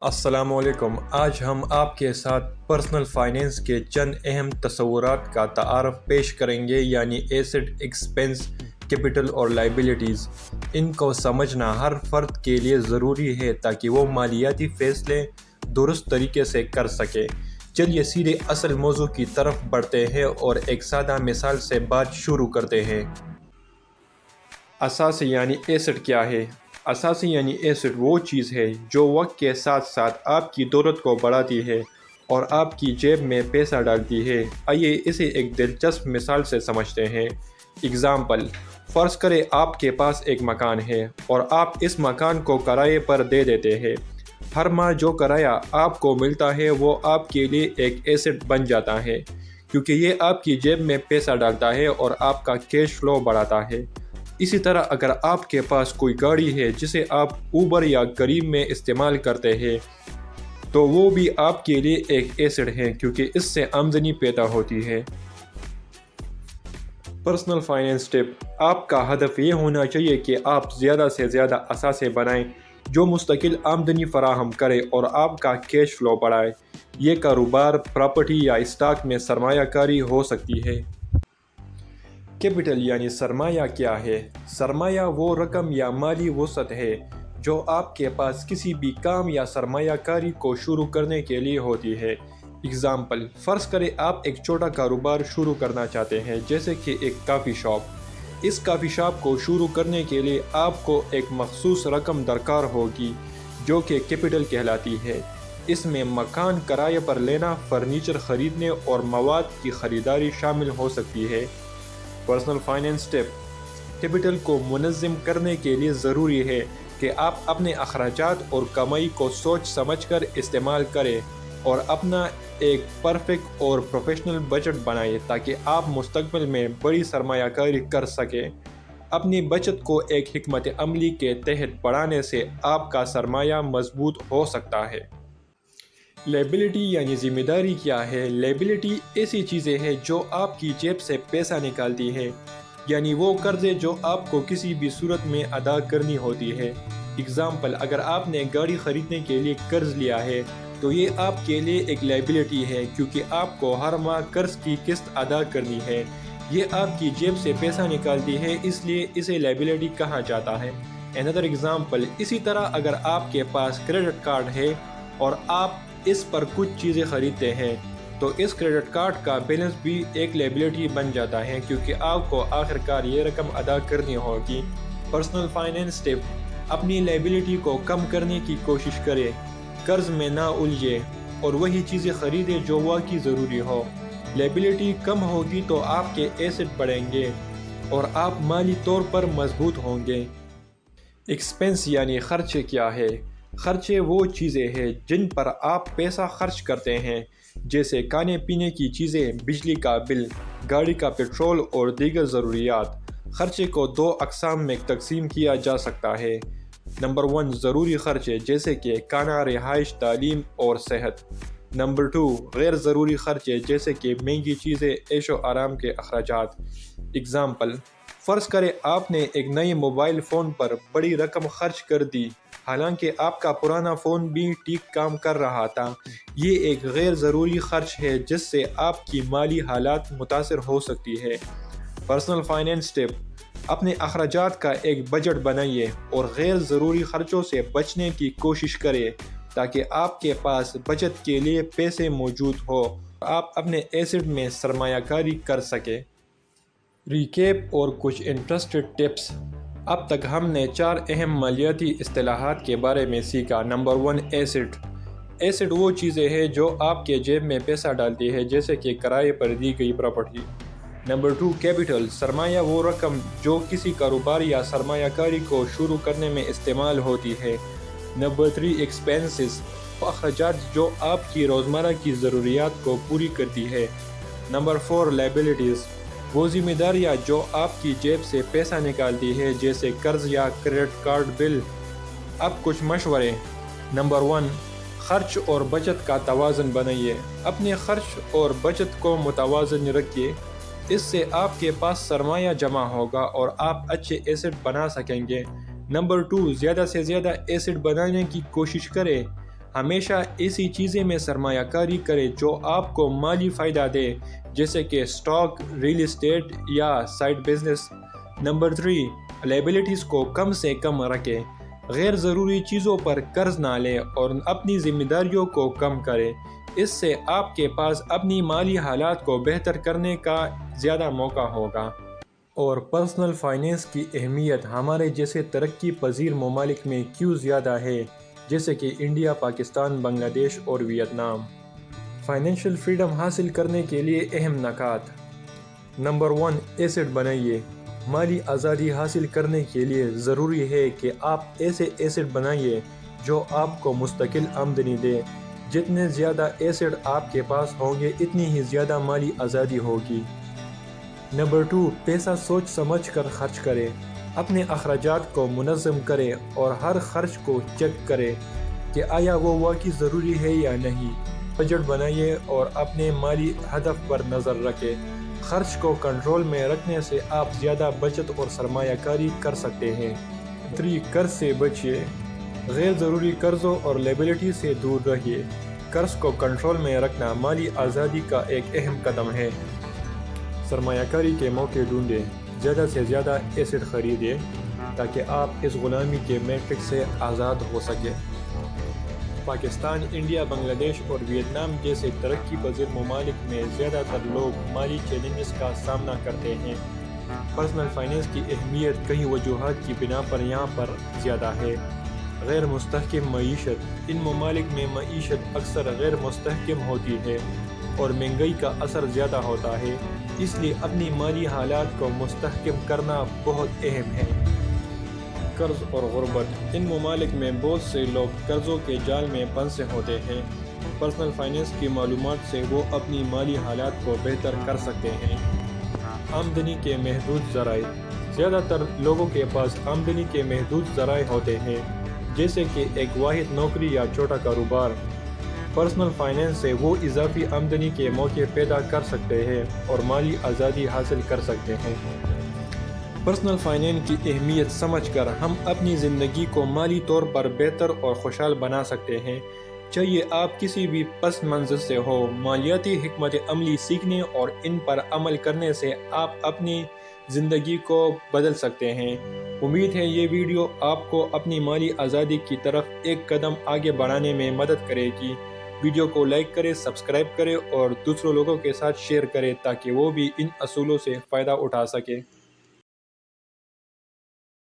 السلام علیکم۔ آج ہم آپ کے ساتھ پرسنل فائنینس کے چند اہم تصورات کا تعارف پیش کریں گے، یعنی ایسٹ، ایکسپنس، کیپٹل اور لائبلٹیز۔ ان کو سمجھنا ہر فرد کے لیے ضروری ہے تاکہ وہ مالیاتی فیصلے درست طریقے سے کر سکے۔ چلیے سیدھے اصل موضوع کی طرف بڑھتے ہیں اور ایک سادہ مثال سے بات شروع کرتے ہیں۔ اثاثے یعنی ایسٹ کیا ہے؟ اثاثے یعنی ایسٹ وہ چیز ہے جو وقت کے ساتھ ساتھ آپ کی دولت کو بڑھاتی ہے اور آپ کی جیب میں پیسہ ڈالتی ہے۔ آئیے اسے ایک دلچسپ مثال سے سمجھتے ہیں۔ اگزامپل، فرض کریں آپ کے پاس ایک مکان ہے اور آپ اس مکان کو کرائے پر دے دیتے ہیں۔ ہر ماہ جو کرایہ آپ کو ملتا ہے وہ آپ کے لیے ایک ایسٹ بن جاتا ہے، کیونکہ یہ آپ کی جیب میں پیسہ ڈالتا ہے اور آپ کا کیش فلو بڑھاتا ہے۔ اسی طرح اگر آپ کے پاس کوئی گاڑی ہے جسے آپ اوبر یا گریب میں استعمال کرتے ہیں تو وہ بھی آپ کے لیے ایک ایسٹ ہے، کیونکہ اس سے آمدنی پیدا ہوتی ہے۔ پرسنل فائنینس ٹپ: آپ کا ہدف یہ ہونا چاہیے کہ آپ زیادہ سے زیادہ اثاثے بنائیں جو مستقل آمدنی فراہم کرے اور آپ کا کیش فلو بڑھائے۔ یہ کاروبار، پراپرٹی یا اسٹاک میں سرمایہ کاری ہو سکتی ہے۔ کیپٹل یعنی سرمایہ کیا ہے؟ سرمایہ وہ رقم یا مالی وسعت ہے جو آپ کے پاس کسی بھی کام یا سرمایہ کاری کو شروع کرنے کے لیے ہوتی ہے۔ اگزامپل، فرض کریں آپ ایک چھوٹا کاروبار شروع کرنا چاہتے ہیں، جیسے کہ ایک کافی شاپ۔ اس کافی شاپ کو شروع کرنے کے لیے آپ کو ایک مخصوص رقم درکار ہوگی جو کہ کیپٹل کہلاتی ہے۔ اس میں مکان کرائے پر لینا، فرنیچر خریدنے اور مواد کی خریداری شامل ہو سکتی ہے۔ پرسنل فائنینس ٹپ: کیپٹل کو منظم کرنے کے لیے ضروری ہے کہ آپ اپنے اخراجات اور کمائی کو سوچ سمجھ کر استعمال کریں اور اپنا ایک پرفیکٹ اور پروفیشنل بجٹ بنائیں تاکہ آپ مستقبل میں بڑی سرمایہ کاری کر سکیں۔ اپنی بچت کو ایک حکمت عملی کے تحت بڑھانے سے آپ کا سرمایہ مضبوط ہو سکتا ہے۔ لائبلٹی یعنی ذمہ داری کیا ہے؟ لائبلٹی ایسی چیزیں ہیں جو آپ کی جیب سے پیسہ نکالتی ہے، یعنی وہ قرضے جو آپ کو کسی بھی صورت میں ادا کرنی ہوتی ہے۔ اگزامپل، اگر آپ نے گاڑی خریدنے کے لیے قرض لیا ہے تو یہ آپ کے لیے ایک لائبلٹی ہے، کیونکہ آپ کو ہر ماہ قرض کی قسط ادا کرنی ہے۔ یہ آپ کی جیب سے پیسہ نکالتی ہے، اس لیے اسے لائبلٹی کہا جاتا ہے۔ another example، اسی طرح اگر آپ کے پاس کریڈٹ کارڈ ہے اور آپ اس پر کچھ چیزیں خریدتے ہیں تو اس کریڈٹ کارڈ کا بیلنس بھی ایک لائبلٹی بن جاتا ہے، کیونکہ آپ کو آخر کار یہ رقم ادا کرنی ہوگی۔ پرسنل فائنینس ٹپ: اپنی لائبلٹی کو کم کرنے کی کوشش کریں، قرض میں نہ الجھیں اور وہی چیزیں خریدیں جو واقعی ضروری ہو۔ لائبلٹی کم ہوگی تو آپ کے ایسٹ بڑھیں گے اور آپ مالی طور پر مضبوط ہوں گے۔ ایکسپنس یعنی خرچے کیا ہے؟ خرچے وہ چیزیں ہیں جن پر آپ پیسہ خرچ کرتے ہیں، جیسے کھانے پینے کی چیزیں، بجلی کا بل، گاڑی کا پیٹرول اور دیگر ضروریات۔ خرچے کو دو اقسام میں تقسیم کیا جا سکتا ہے۔ نمبر 1، ضروری خرچے جیسے کہ کھانا، رہائش، تعلیم اور صحت۔ نمبر 2، غیر ضروری خرچے جیسے کہ مہنگی چیزیں، عیش و آرام کے اخراجات۔ اگزامپل، فرض کریں آپ نے ایک نئے موبائل فون پر بڑی رقم خرچ کر دی، حالانکہ آپ کا پرانا فون بھی ٹھیک کام کر رہا تھا۔ یہ ایک غیر ضروری خرچ ہے جس سے آپ کی مالی حالت متاثر ہو سکتی ہے۔ پرسنل فائنینس ٹپ: اپنے اخراجات کا ایک بجٹ بنائیے اور غیر ضروری خرچوں سے بچنے کی کوشش کریں تاکہ آپ کے پاس بچت کے لیے پیسے موجود ہوں، آپ اپنے ایسٹ میں سرمایہ کاری کر سکیں۔ ریکیپ اور کچھ انٹرسٹڈ ٹپس۔ اب تک ہم نے 4 اہم مالیاتی اصطلاحات کے بارے میں سیکھا۔ Number 1، asset. ایسٹ وہ چیزیں ہیں جو آپ کے جیب میں پیسہ ڈالتی ہے، جیسے کہ کرائے پر دی گئی پراپرٹی۔ Number 2، capital. سرمایہ وہ رقم جو کسی کاروبار یا سرمایہ کاری کو شروع کرنے میں استعمال ہوتی ہے۔ Number 3، expenses. وہ اخراجات جو آپ کی روزمرہ کی ضروریات کو پوری کرتی ہے۔ Number 4، liabilities. وہ ذمہ داریاں جو آپ کی جیب سے پیسہ نکالتی ہے، جیسے قرض یا کریڈٹ کارڈ بل۔ اب کچھ مشورے۔ نمبر 1، خرچ اور بچت کا توازن بنائیے۔ اپنے خرچ اور بچت کو متوازن رکھیے، اس سے آپ کے پاس سرمایہ جمع ہوگا اور آپ اچھے ایسٹ بنا سکیں گے۔ نمبر 2، زیادہ سے زیادہ ایسٹ بنانے کی کوشش کریں۔ ہمیشہ ایسی چیزیں میں سرمایہ کاری کرے جو آپ کو مالی فائدہ دے، جیسے کہ اسٹاک، ریل اسٹیٹ یا سائیڈ بزنس۔ نمبر 3، لائبلٹیز کو کم سے کم رکھے۔ غیر ضروری چیزوں پر قرض نہ لے اور اپنی ذمہ داریوں کو کم کرے۔ اس سے آپ کے پاس اپنی مالی حالات کو بہتر کرنے کا زیادہ موقع ہوگا۔ اور پرسنل فائنینس کی اہمیت ہمارے جیسے ترقی پذیر ممالک میں کیوں زیادہ ہے، جیسے کہ انڈیا، پاکستان، بنگلہ دیش اور ویتنام۔ فائنینشیل فریڈم حاصل کرنے کے لیے اہم نکات۔ نمبر 1، ایسیٹ بنائیے۔ مالی آزادی حاصل کرنے کے لیے ضروری ہے کہ آپ ایسے ایسیٹ بنائیے جو آپ کو مستقل آمدنی دے۔ جتنے زیادہ ایسیٹ آپ کے پاس ہوں گے اتنی ہی زیادہ مالی آزادی ہوگی۔ نمبر 2، پیسہ سوچ سمجھ کر خرچ کرے۔ اپنے اخراجات کو منظم کرے اور ہر خرچ کو چیک کرے کہ آیا وہ واقعی ضروری ہے یا نہیں۔ بجٹ بنائیے اور اپنے مالی ہدف پر نظر رکھے۔ خرچ کو کنٹرول میں رکھنے سے آپ زیادہ بچت اور سرمایہ کاری کر سکتے ہیں۔ 3، قرض سے بچیے۔ غیر ضروری قرضوں اور لائبلٹی سے دور رہیے۔ قرض کو کنٹرول میں رکھنا مالی آزادی کا ایک اہم قدم ہے۔ سرمایہ کاری کے موقع ڈھونڈیں۔ زیادہ سے زیادہ ایسیٹ خریدیں تاکہ آپ اس غلامی کے میٹرکس سے آزاد ہو سکیں۔ پاکستان، انڈیا، بنگلہ دیش اور ویتنام جیسے ترقی پذیر ممالک میں زیادہ تر لوگ مالی چیلنجز کا سامنا کرتے ہیں۔ پرسنل فائنینس کی اہمیت کئی وجوہات کی بنا پر یہاں پر زیادہ ہے۔ غیر مستحکم معیشت۔ ان ممالک میں معیشت اکثر غیر مستحکم ہوتی ہے اور مہنگائی کا اثر زیادہ ہوتا ہے، اس لیے اپنی مالی حالات کو مستحکم کرنا بہت اہم ہے۔ قرض اور غربت۔ ان ممالک میں بہت سے لوگ قرضوں کے جال میں پھنسے ہوتے ہیں۔ پرسنل فائنینس کی معلومات سے وہ اپنی مالی حالات کو بہتر کر سکتے ہیں۔ آمدنی کے محدود ذرائع۔ زیادہ تر لوگوں کے پاس آمدنی کے محدود ذرائع ہوتے ہیں، جیسے کہ ایک واحد نوکری یا چھوٹا کاروبار۔ پرسنل فائنینس سے وہ اضافی آمدنی کے موقع پیدا کر سکتے ہیں اور مالی آزادی حاصل کر سکتے ہیں۔ پرسنل فائنینس کی اہمیت سمجھ کر ہم اپنی زندگی کو مالی طور پر بہتر اور خوشحال بنا سکتے ہیں۔ چاہیے آپ کسی بھی پس منظر سے ہو، مالیاتی حکمت عملی سیکھنے اور ان پر عمل کرنے سے آپ اپنی زندگی کو بدل سکتے ہیں۔ امید ہے یہ ویڈیو آپ کو اپنی مالی آزادی کی طرف ایک قدم آگے بڑھانے میں مدد کرے گی۔ ویڈیو کو لائک کریں، سبسکرائب کریں اور دوسروں لوگوں کے ساتھ شیئر کریں تاکہ وہ بھی ان اصولوں سے فائدہ اٹھا سکیں۔